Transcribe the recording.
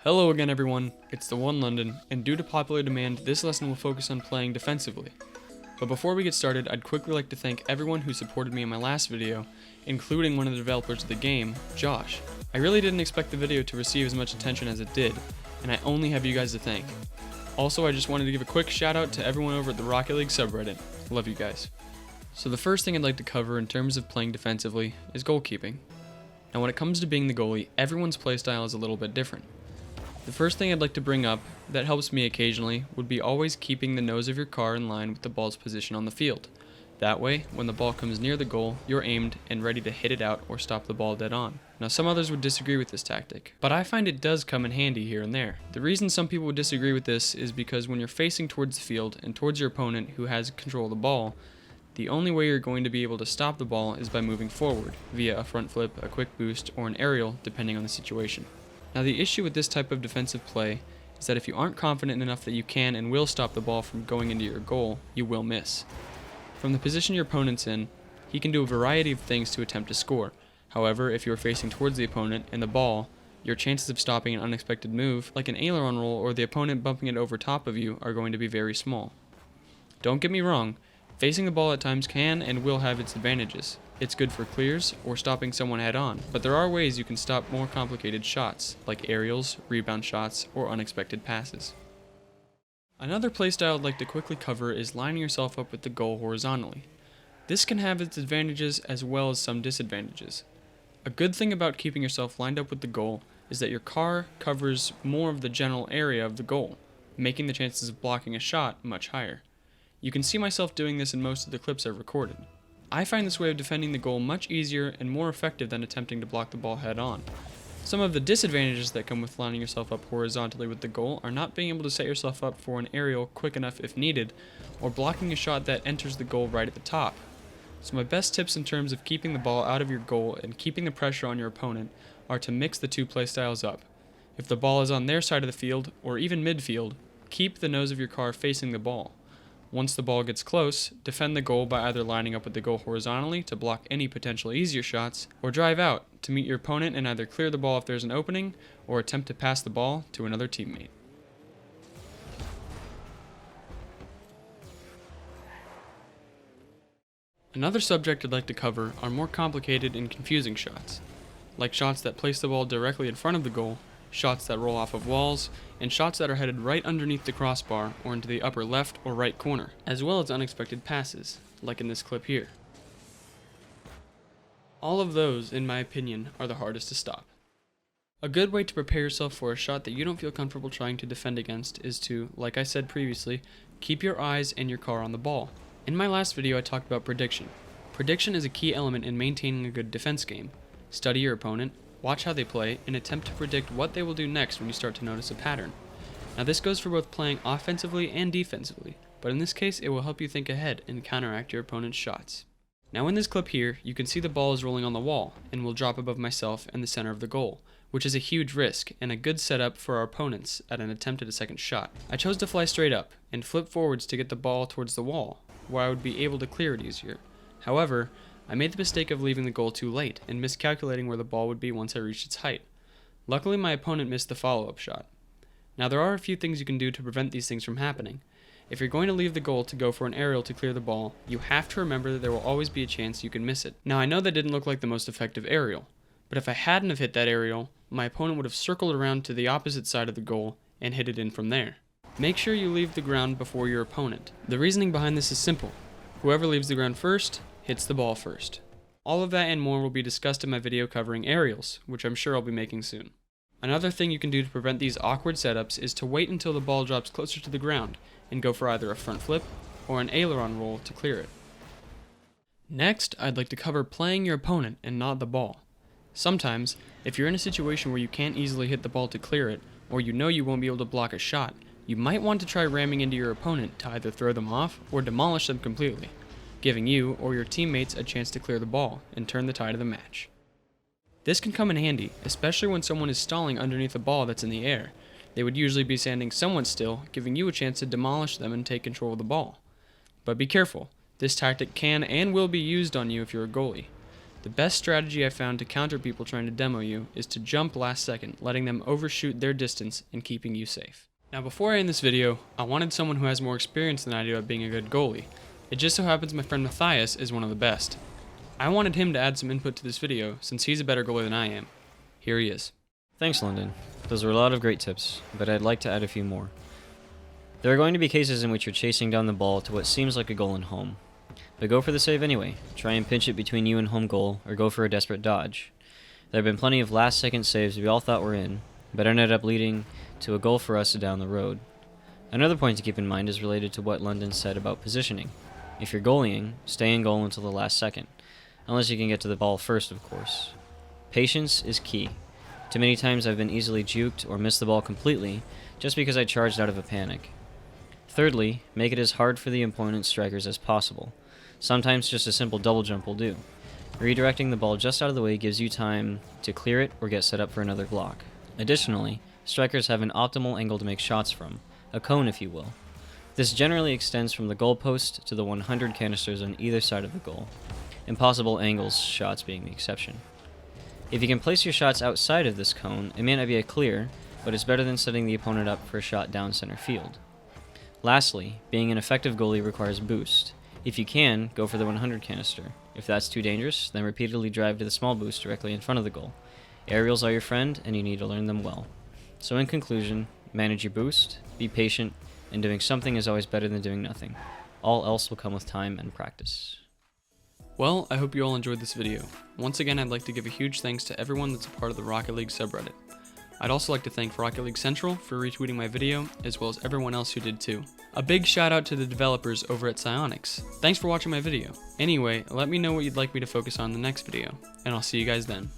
Hello again everyone, it's the One London, and due to popular demand, this lesson will focus on playing defensively. But before we get started, I'd quickly like to thank everyone who supported me in my last video, including one of the developers of the game, Josh. I really didn't expect the video to receive as much attention as it did, and I only have you guys to thank. Also, I just wanted to give a quick shout out to everyone over at the Rocket League subreddit. Love you guys. So the first thing I'd like to cover in terms of playing defensively is goalkeeping. Now when it comes to being the goalie, everyone's playstyle is a little bit different. The first thing I'd like to bring up that helps me occasionally would be always keeping the nose of your car in line with the ball's position on the field. That way, when the ball comes near the goal, you're aimed and ready to hit it out or stop the ball dead on. Now some others would disagree with this tactic, but I find it does come in handy here and there. The reason some people would disagree with this is because when you're facing towards the field and towards your opponent who has control of the ball, the only way you're going to be able to stop the ball is by moving forward, via a front flip, a quick boost, or an aerial, depending on the situation. Now the issue with this type of defensive play is that if you aren't confident enough that you can and will stop the ball from going into your goal, you will miss. From the position your opponent's in, he can do a variety of things to attempt to score. However, if you are facing towards the opponent and the ball, your chances of stopping an unexpected move, like an aileron roll or the opponent bumping it over top of you, are going to be very small. Don't get me wrong, facing the ball at times can and will have its advantages. It's good for clears or stopping someone head on, but there are ways you can stop more complicated shots, like aerials, rebound shots, or unexpected passes. Another playstyle I'd like to quickly cover is lining yourself up with the goal horizontally. This can have its advantages as well as some disadvantages. A good thing about keeping yourself lined up with the goal is that your car covers more of the general area of the goal, making the chances of blocking a shot much higher. You can see myself doing this in most of the clips I've recorded. I find this way of defending the goal much easier and more effective than attempting to block the ball head on. Some of the disadvantages that come with lining yourself up horizontally with the goal are not being able to set yourself up for an aerial quick enough if needed, or blocking a shot that enters the goal right at the top. So my best tips in terms of keeping the ball out of your goal and keeping the pressure on your opponent are to mix the two playstyles up. If the ball is on their side of the field, or even midfield, keep the nose of your car facing the ball. Once the ball gets close, defend the goal by either lining up with the goal horizontally to block any potential easier shots, or drive out to meet your opponent and either clear the ball if there's an opening, or attempt to pass the ball to another teammate. Another subject I'd like to cover are more complicated and confusing shots, like shots that place the ball directly in front of the goal, shots that roll off of walls, and shots that are headed right underneath the crossbar or into the upper left or right corner, as well as unexpected passes, like in this clip here. All of those, in my opinion, are the hardest to stop. A good way to prepare yourself for a shot that you don't feel comfortable trying to defend against is to, like I said previously, keep your eyes and your car on the ball. In my last video I talked about prediction. Prediction is a key element in maintaining a good defense game. Study your opponent, watch how they play, and attempt to predict what they will do next when you start to notice a pattern. Now this goes for both playing offensively and defensively, but in this case it will help you think ahead and counteract your opponent's shots. Now in this clip here, you can see the ball is rolling on the wall, and will drop above myself and the center of the goal, which is a huge risk and a good setup for our opponents at an attempt at a second shot. I chose to fly straight up, and flip forwards to get the ball towards the wall, where I would be able to clear it easier. However, I made the mistake of leaving the goal too late and miscalculating where the ball would be once I reached its height. Luckily, my opponent missed the follow-up shot. Now there are a few things you can do to prevent these things from happening. If you're going to leave the goal to go for an aerial to clear the ball, you have to remember that there will always be a chance you can miss it. Now I know that didn't look like the most effective aerial, but if I hadn't have hit that aerial, my opponent would have circled around to the opposite side of the goal and hit it in from there. Make sure you leave the ground before your opponent. The reasoning behind this is simple. Whoever leaves the ground first hits the ball first. All of that and more will be discussed in my video covering aerials, which I'm sure I'll be making soon. Another thing you can do to prevent these awkward setups is to wait until the ball drops closer to the ground and go for either a front flip or an aileron roll to clear it. Next, I'd like to cover playing your opponent and not the ball. Sometimes, if you're in a situation where you can't easily hit the ball to clear it, or you know you won't be able to block a shot, you might want to try ramming into your opponent to either throw them off or demolish them completely, giving you or your teammates a chance to clear the ball and turn the tide of the match. This can come in handy, especially when someone is stalling underneath a ball that's in the air. They would usually be standing somewhat still, giving you a chance to demolish them and take control of the ball. But be careful, this tactic can and will be used on you if you're a goalie. The best strategy I found to counter people trying to demo you is to jump last second, letting them overshoot their distance and keeping you safe. Now before I end this video, I wanted someone who has more experience than I do at being a good goalie. It just so happens my friend Matthias is one of the best. I wanted him to add some input to this video since he's a better goalie than I am. Here he is. Thanks, London. Those were a lot of great tips, but I'd like to add a few more. There are going to be cases in which you're chasing down the ball to what seems like a goal in home. But go for the save anyway. Try and pinch it between you and home goal, or go for a desperate dodge. There have been plenty of last-second saves we all thought were in, but ended up leading to a goal for us down the road. Another point to keep in mind is related to what London said about positioning. If you're goalieing, stay in goal until the last second, unless you can get to the ball first, of course. Patience is key. Too many times I've been easily juked or missed the ball completely just because I charged out of a panic. Thirdly, make it as hard for the opponent's strikers as possible. Sometimes just a simple double jump will do. Redirecting the ball just out of the way gives you time to clear it or get set up for another block. Additionally, strikers have an optimal angle to make shots from, a cone if you will. This generally extends from the goal post to the 100 canisters on either side of the goal, impossible angles shots being the exception. If you can place your shots outside of this cone, it may not be a clear, but it's better than setting the opponent up for a shot down center field. Lastly, being an effective goalie requires boost. If you can, go for the 100 canister. If that's too dangerous, then repeatedly drive to the small boost directly in front of the goal. Aerials are your friend, and you need to learn them well. So in conclusion, manage your boost, be patient, and doing something is always better than doing nothing. All else will come with time and practice. Well, I hope you all enjoyed this video. Once again, I'd like to give a huge thanks to everyone that's a part of the Rocket League subreddit. I'd also like to thank Rocket League Central for retweeting my video, as well as everyone else who did too. A big shout out to the developers over at Psionics. Thanks for watching my video. Anyway, let me know what you'd like me to focus on in the next video, and I'll see you guys then.